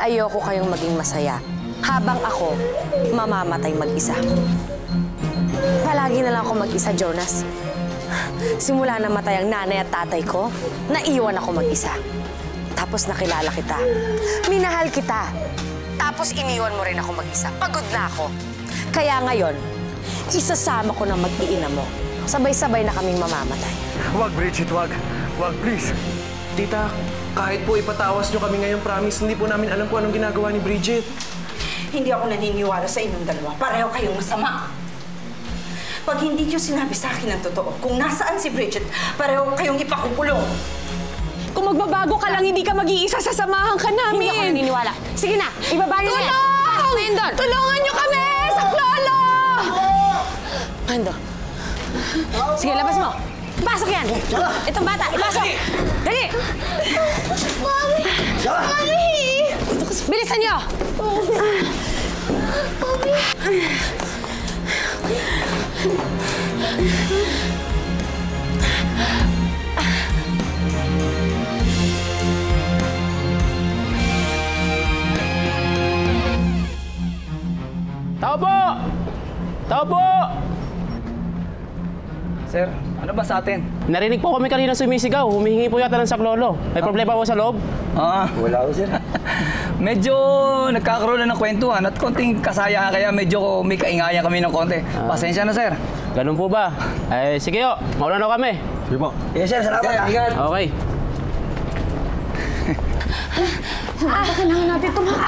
ayoko kayong maging masaya habang ako mamamatay mag-isa. Palagi na lang ako mag-isa, Jonas. Simula na matay ang nanay at tatay ko, naiwan ako mag-isa. Tapos nakilala kita. Minahal kita. Tapos iniwan mo rin ako mag-isa. Pagod na ako. Kaya ngayon, isasama ko na mag-iina mo. Sabay-sabay na kaming mamamatay. Wag, Bridget, wag. Wag, please. Tita, kahit po ipatawas nyo kami ngayon, promise, hindi po namin alam kung anong ginagawa ni Bridget. Hindi ako naniniwala sa inyong dalawa. Pareho kayong masama. Pag hindi nyo sinabi sa akin ang totoo, kung nasaan si Bridget, pareho kayong ipakukulong. Kung magbabago ka lang, hindi ka mag-iisa, sasamahan ka namin. Hindi ako naniniwala. Sige na, ibaba niyo yan. Tulong! Tulungan niyo kami! Saklolo! Ando. Sige, labas mo. Ipasok yan. Itong bata, ipasok. Dali! Mami! Mami! Bilisan niyo! Mami! Tao po! Tao po! Sir, ano ba sa atin? Narinig po kami kanina sumisigaw. Humihingi po yata ng saklolo. May problema po sa loob? Wala ko, sir. Medyo nagkakaroon na ng kwentuhan at konting kasayahan kaya medyo may kaingayan kami ng konti. Pasensya na, sir. Ganun po ba? Sige o. Mauna na kami. Sige po. Yes, sir. Salamat. Ingat. Okay. Kailangan natin tumakbo.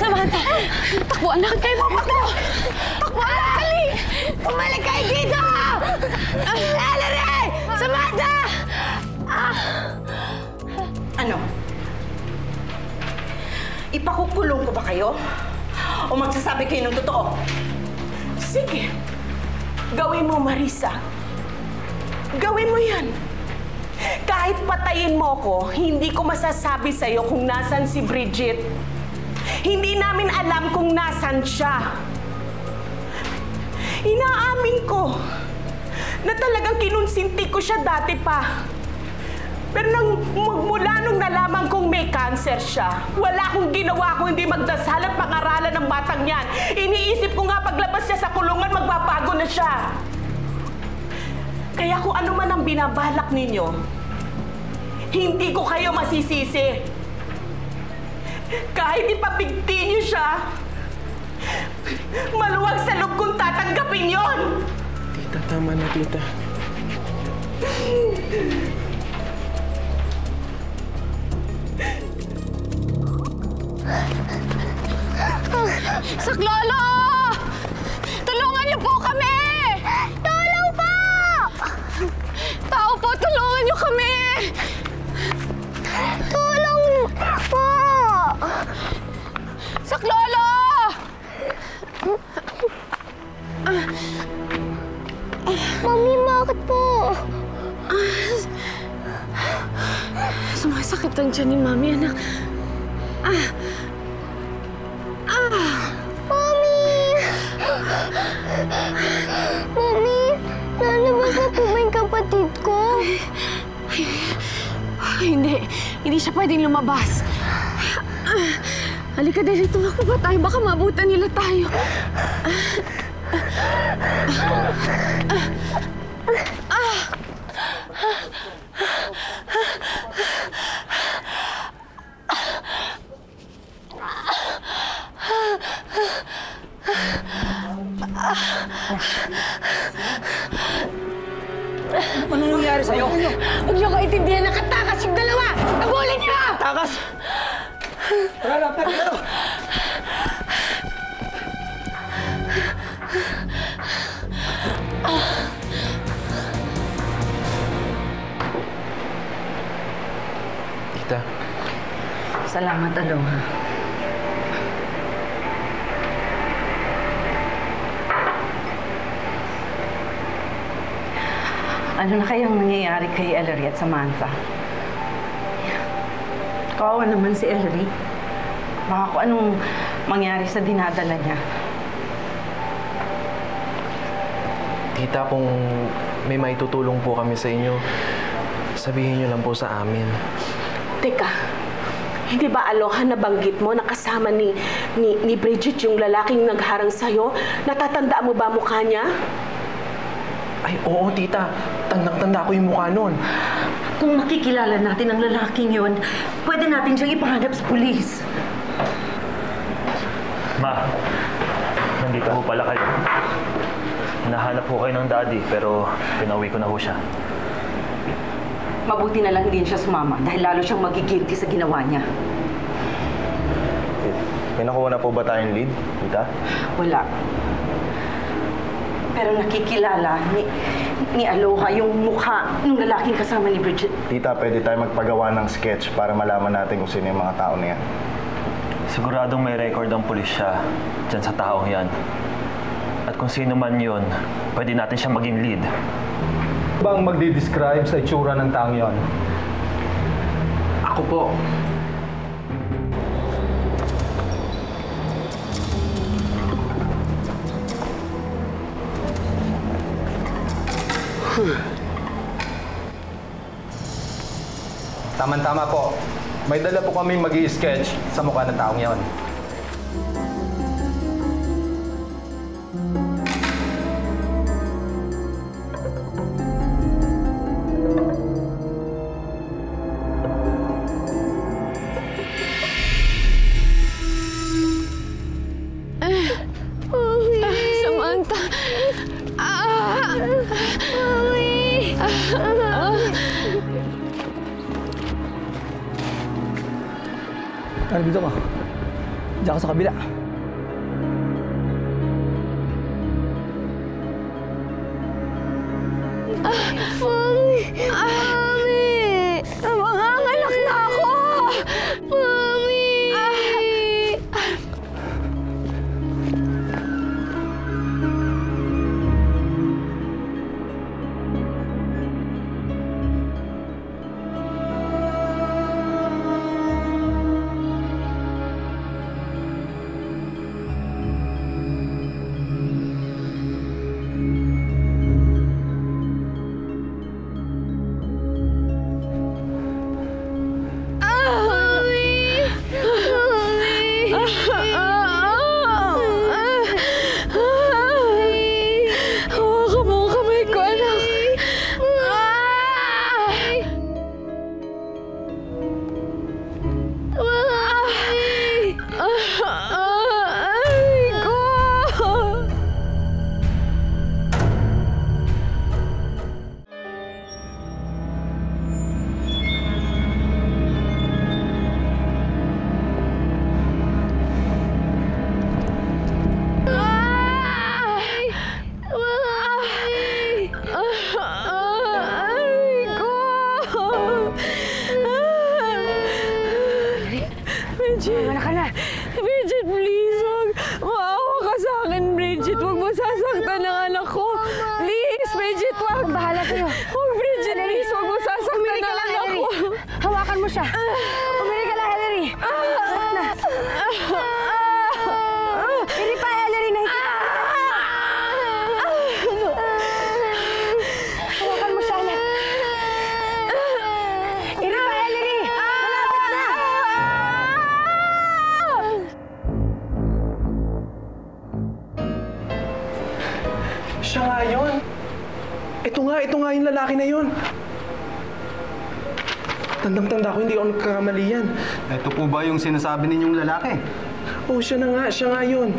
Samahan tayo. Takbo, anak. Kayo mo, takbo. Takbo, anak. Dali. Pumalik kayo dito. Ellery! Samantha! Ano? Ipakukulong ko ba kayo? O magsasabi kayo ng totoo? Sige. Gawin mo, Marisa. Gawin mo yan. Kahit patayin mo ko, hindi ko masasabi sa'yo kung nasan si Bridget. Hindi namin alam kung nasan siya. Inaamin ko na talagang kinonsinti ko siya dati pa. Pero magmula nung nalaman kong may cancer siya, wala akong ginawa kung hindi magdasal at pang-aralan ng batang yan. Iniisip ko nga paglabas niya sa kulungan, magbabago na siya. Kaya kung ano man ang binabalak ninyo, hindi ko kayo masisisi. Kahit ipapigti niyo siya, maluwag sa loob kong tatanggapin yon. Tita, tama na, tita. Saklolo! Tulungan niyo po kami! Tulong po! Tao po, tulungan niyo kami! Tulong po! Saklolo! Mami, bakit po? Sumasakit ang tiyan ni Mami, anak. Mami! Mami, lalabas na po ba yung kapatid ko? Hindi siya pwedeng lumabas. Halika dali, tumakbo ba tayo? Baka maabutan nila tayo. Ano nangyari sa'yo? Huwag niyo ko itindihan na katakas yung dalawa! Tabulin niyo! Takas! Tara na, tara! Tita. Salamat, Aloha. Ano na kayang nangyayari kay Ellery at Samantha? Kawawa naman si Ellery. Baka kung anong mangyari sa dinadala niya. Tita, kung may maitutulong po kami sa inyo, sabihin niyo lang po sa amin. Teka, hindi ba Aloha nabanggit mo na kasama ni Bridget yung lalaking nagharang sa'yo? Natatandaan mo ba mukha niya? Ay, oo, tita. Tandang-tanda ko yung mukha nun. Kung makikilala natin ang lalaking yun, pwede natin siyang ipahanap sa pulis. Ma, nandito po pala kayo. Hinahanap po kayo ng daddy, pero pinauwi ko na po siya. Mabuti na lang din siya sumama dahil lalo siyang magigilty sa ginawa niya. May nakuha na po ba tayong lead, tita? Wala. Pero nakikilala ni Aloha yung mukha ng lalaking kasama ni Bridget. Tita, pwede tayo magpagawa ng sketch para malaman natin kung sino yung mga tao na yan. Siguradong may record ang pulis siya dyan sa taong yan. At kung sino man yun, pwede natin siya maging lead. Bang magdi-describe sa itsura ng taong yon? Ako po. Tama-tama po. May dala po kami mag-i-sketch sa mukha ng taong yon. Samantha! Mami! Dito ka. Diyan ka sa kabila. Mami! Mami! Manganganak na ako! Mami! Bridget, please, wag. Maawa ka sa akin, Bridget. Wag mo sasaktan ang anak ko. Please, Bridget, wag. Bahala sa'yo. Wag, Bridget, please. Wag mo sasaktan ang anak ko. Hawakan mo siya. Umiri ka lang, Ellery. Hindi pa, Ellery. Hawakan mo siya, anak. Hindi pa, Ellery. Malapit na. Siya nga yun. Ito nga yung lalaki na yun. Tandang-tanda ko, hindi ako nagkakamali yan. Ito po ba yung sinasabi ninyong lalaki? Oh, siya nga yun.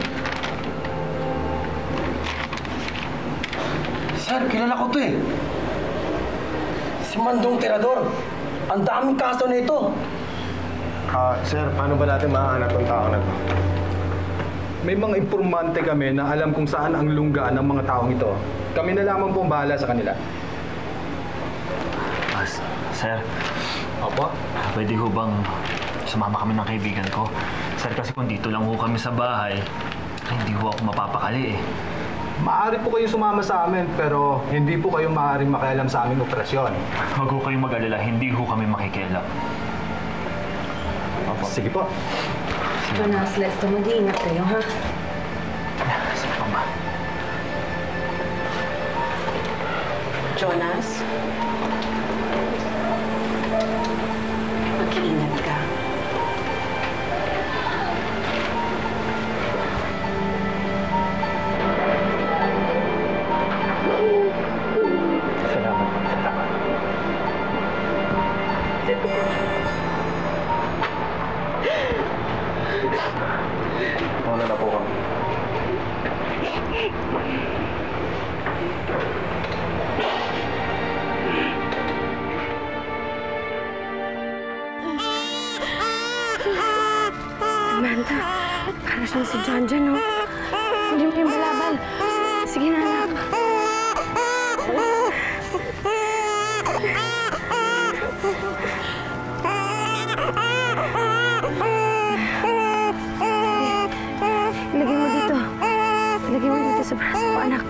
Sir, kilala ko to eh. Si Mandong Tirador. Ang daming kaso na ito. Sir, paano ba natin mahanap ang tao na to? May mga impormante kami na alam kung saan ang lungga ng mga taong ito. Kami na lamang po ang bahala sa kanila. Sir, Opo? pwede ho bang sumama kami ng kaibigan ko? Sir, kasi kung dito lang ho kami sa bahay, hindi ho ako mapapakali eh. Maaari po kayong sumama sa amin, pero hindi po kayo maaaring makialam sa aming operasyon. Huwag ho kayong mag-alala, hindi ho kami makikialam. Opo. Sige po. Jonas, Lester, mag-iingat kayo, ha? Sige pa, ma. Jonas? Mauna na po kami. Samantha, para siyang si John John, no? Hindi mo yung balabal. Sige na, anak. Ilagay mo dito. Ilagay mo dito sa braso ko, anak.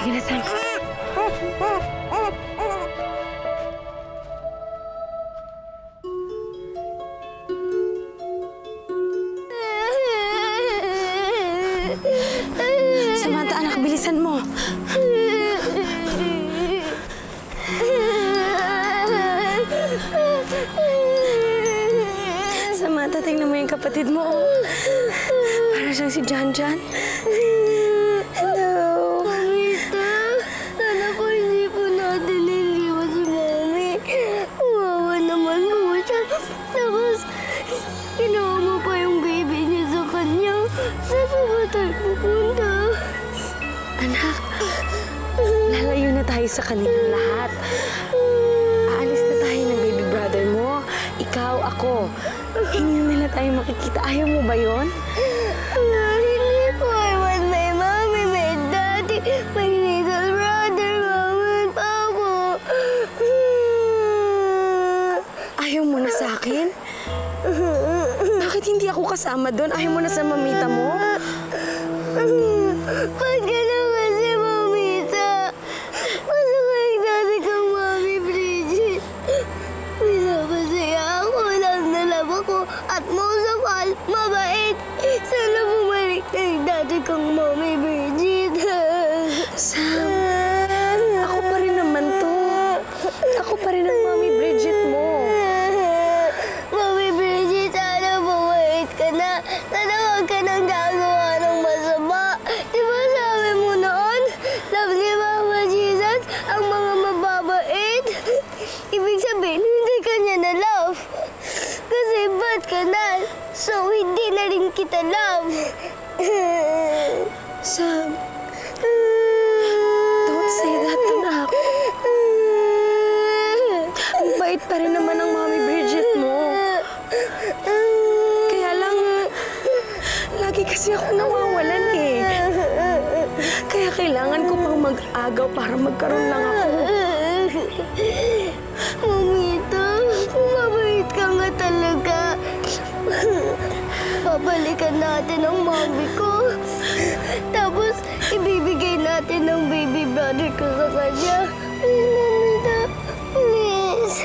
Sige na, Sam. Samantha, anak, bilisan mo. Samantha, tingnan mo yung kapatid mo. Para siyang si John John. Hello. Mamita, sana po hindi po natin iniwan si Mami. Wawa naman po siya. Tapos, ginawa mo pa yung baby niya sa kanya. Saan ba tayo pupunta? Anak, lalayo na tayo sa kanilang lahat. Aalis na tayo ng baby brother mo. Ikaw, ako. Hindi na nila tayo makikita. Ayaw mo ba yun? Hindi po. I want my mommy, my daddy, my little brother, mama and papa. Ayaw mo na sa akin? Bakit hindi ako kasama doon? Ayaw mo na sa mamita mo? Ba't ka na kasi, Mamita? Masakay dati kang Mami Bridget. Pinapasaya ako, love na love ako, at most of all, mabait. Sana bumalik na yung dati kang Mami Bridget. Sam, ako pa rin naman to. Ako pa rin ang Mami Bridget mo. Mami Bridget, sana bumalik ka na. Sana huwag ka nang gagawa ng masama. Di ba sabi mo noon, love ni Mama Jesus ang mga mababait? Ibig sabihin, hindi ka niya na love. Kasi bad ka na, so hindi na rin kita love. Sam, don't say that to Nak. Ang bait pa rin naman ang Mami Bridget mo. Kaya lang, lagi kasi ako nawawalan eh. Kaya kailangan ko pang mag-agaw para magkaroon lang ako. Mamita, mabait ka nga talaga. Babalikan natin ang mami ko. Tapos, ibibigay natin ang baby brother ko sa kanya. Please, Mamita. Please.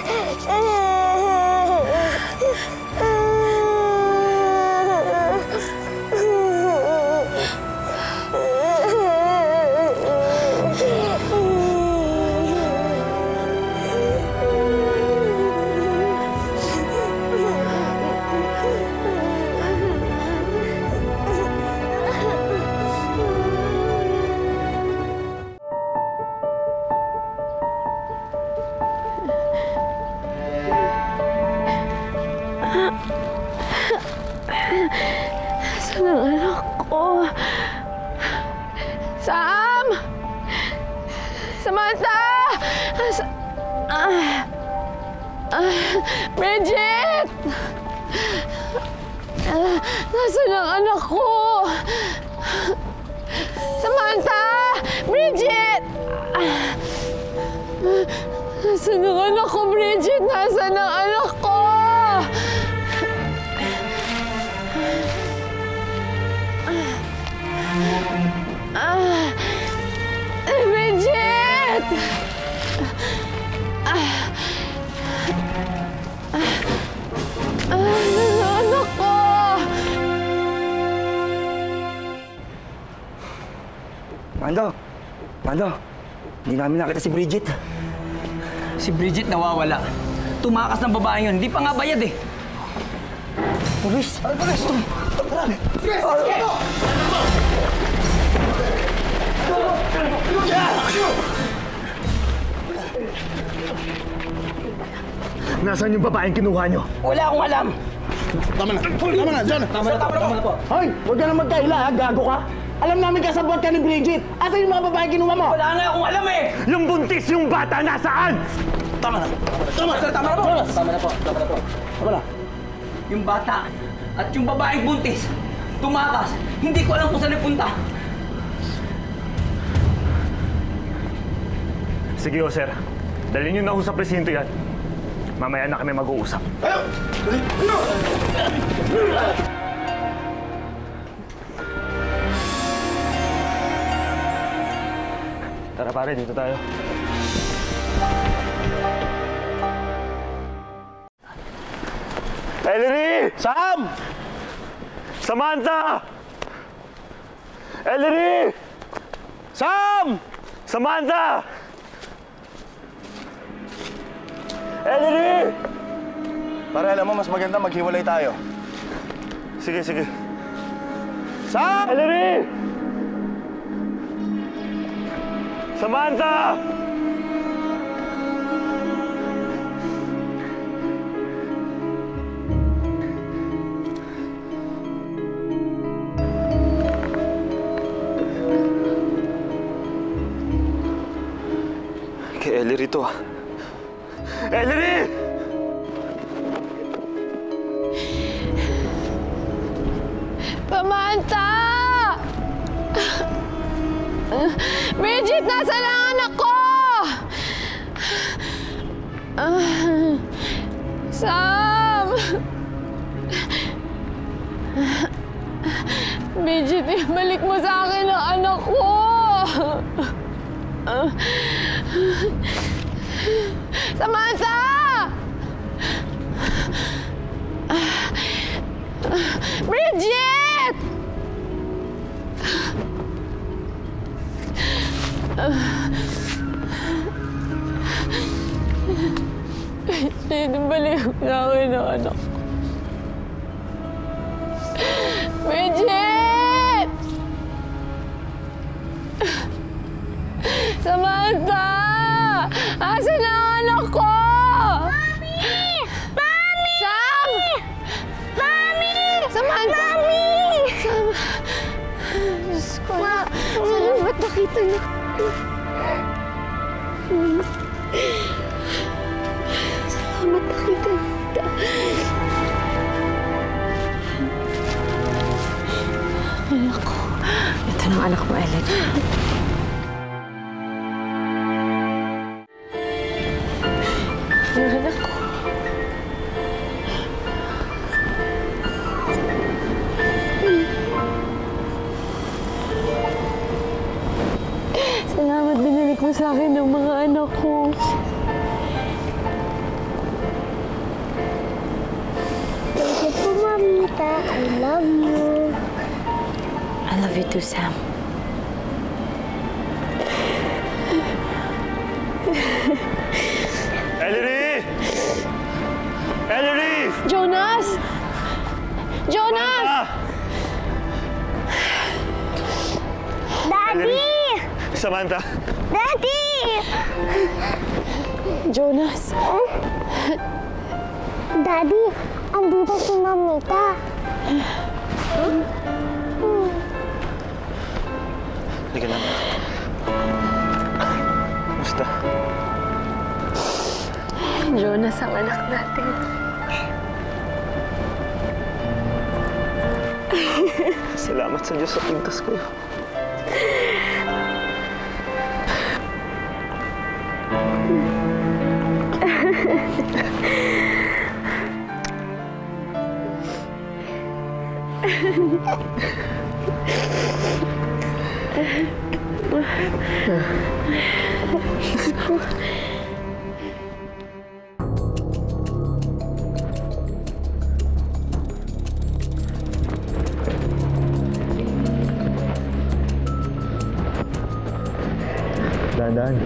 Saan ang anak ko? Sam! Samantha! Bridget! Nasaan ang anak ko? Samantha! Bridget! Nasaan ang anak ko, Bridget? Nasaan ang anak ko? Bridget! Anak ko! Mando! Mando! Hindi namin nakita si Bridget. Si Bridget nawawala. Tumakas ng babaeng yun. Hindi pa nga bayad eh. Pulis! Ay, pulis! Tara! Nasaan yung babaeng kinuha nyo? Wala akong alam. Tama na, John! Tama na po. Hoy! Huwag ka na magkaila, ha? Gago ka! Alam namin kasabot ka ni Bridget! Asan yung mga babaeng kinuha mo? Wala nga akong alam eh! Yung buntis yung bata, nasaan? Tama na! Tama na po! Tama na! Yung bata at yung babaeng buntis, tumakas. Hindi ko alam kung saan nagpunta. Sige ho, sir. Dalhin niyo na ho sa presinto yan. Mamaya na kami mag-uusap. Tara pare, dito tayo. Ellery! Sam! Samantha! Ellery! Sam! Samantha! Ellery! Pare, alam mo, mas maganda maghiwalay tayo. Sige, sige. Sam! Ellery! Samantha! Kay Ellery to. Ellery! Samantha! Bridget, nasaan ang anak ko? Sam! Bridget, ibalik mo sa akin ang anak ko! Samantha! Bridget! Balik mo sa akin ang anak ko. Bridget! Samantha! Asan ang anak ko? Mami! Mami! Sam! Mami! Samantha! Mami! Sam! Diyos ko na. Salamat nakita na. Salamat nakita na. Anak ko. Ito na ang anak mo, Ellen. Anak ko. Salamat binalik mo sa akin ng mga anak ko. Thank you po, Mamita. I love you. I love you too, Sam. Ellery! Ellery! Jonas! Jonas! Daddy! Samantha! Daddy! Jonas! Daddy, andito si Mamita. Halika na. Basta. Jonas ang anak natin. Salamat sa Diyos sa pintas ko. Dahan-dahan.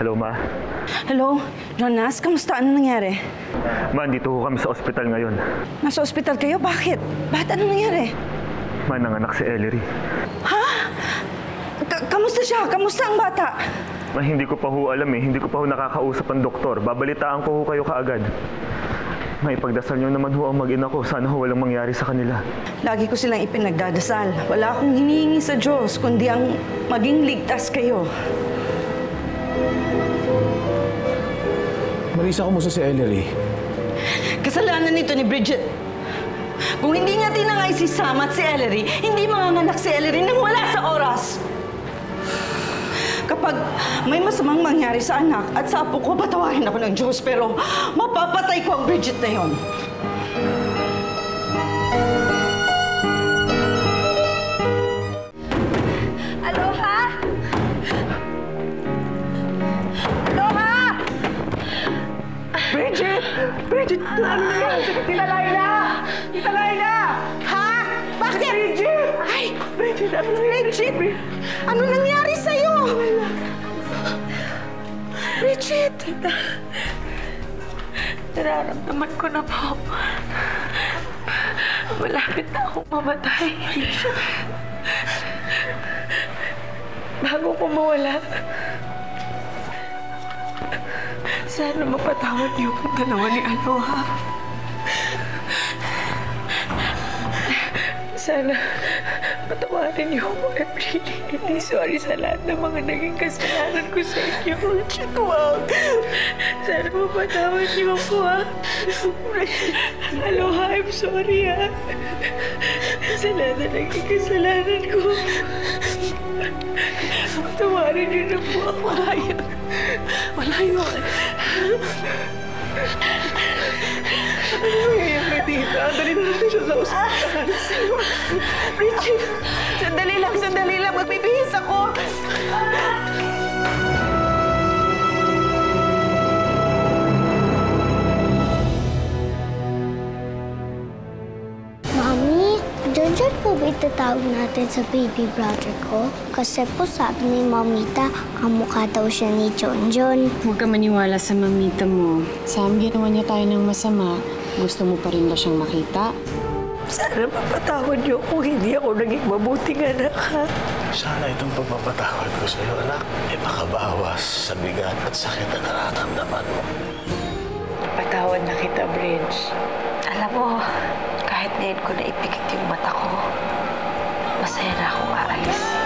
Hello, Ma. Hello, Jonas, kamusta? Ano nangyari? Ma, dito ho kami sa ospital ngayon. Nasa ospital kayo? Bakit? Bakit ano nangyari? Ma, nanganak si Ellery. Ha? Kamusta siya? Kamusta ang bata? Ma, hindi ko pa ho alam eh. Hindi ko pa ho nakakausap ang doktor. Babalitaan ko ho kayo kaagad. Ma, ipagdasal niyo naman ho ang mag-ina ko. Sana ho walang mangyari sa kanila. Lagi ko silang ipinagdadasal. Wala akong hinihingi sa Diyos, kundi ang maging ligtas kayo. Marisa, kumusta si Ellery? Kasalanan nito ni Bridget. Kung hindi niya tinangay si Sam at si Ellery, hindi manganganak si Ellery nang wala sa oras. Kapag may masamang mangyari sa anak at sa apo ko, patawarin ako ng Diyos, pero mapapatay ko ang Bridget na yon. Aloha! Aloha! Bridget! Bridget, ano na yan? Tita Laila! Tita Laila! Ha? Bakit? Bridget! Ay! Bridget, ano nangyari? Bridget! Ano nangyari sa'yo? Bridget! Tita, nararamdaman ko na po. Malapit na akong mamatay. Bago ko mawala, sana mapatawad niyo ang dalawa ni Aloha. Sana patawarin niyo ako, Emily. Hindi sorry sa lahat ng mga naging kasalanan ko sa inyo. Richard, wag. Sana mapatawad niyo ako, ha? Aloha, I'm sorry, ha? Sa lahat ng naging kasalanan ko. Patawarin niyo na po ako. Wala yun. Ano nangyayari na dito? Dali na natin siya sa ospital. Richie, sandali lang. Magbibihis ako. Mami, John po ba itatawag natin sa baby brother ko? Kasi po sabi ni Mamita, kamukha daw siya ni John. Huwag ka maniwala sa mamita mo. Sam, ginawa niya tayo ng masama. Gusto mo pa rin ba siyang makita? Sana mapatawad niyo kung hindi ako naging mabuting anak, ha? Sana itong pagpapatawad ko sa'yo, anak, ay makabawas sa bigat at sakit na nararamdaman mo. Patawad na kita, Bridge. Alam mo, kahit ngayon ko na ipikit yung mata ko, masaya na akong aalis.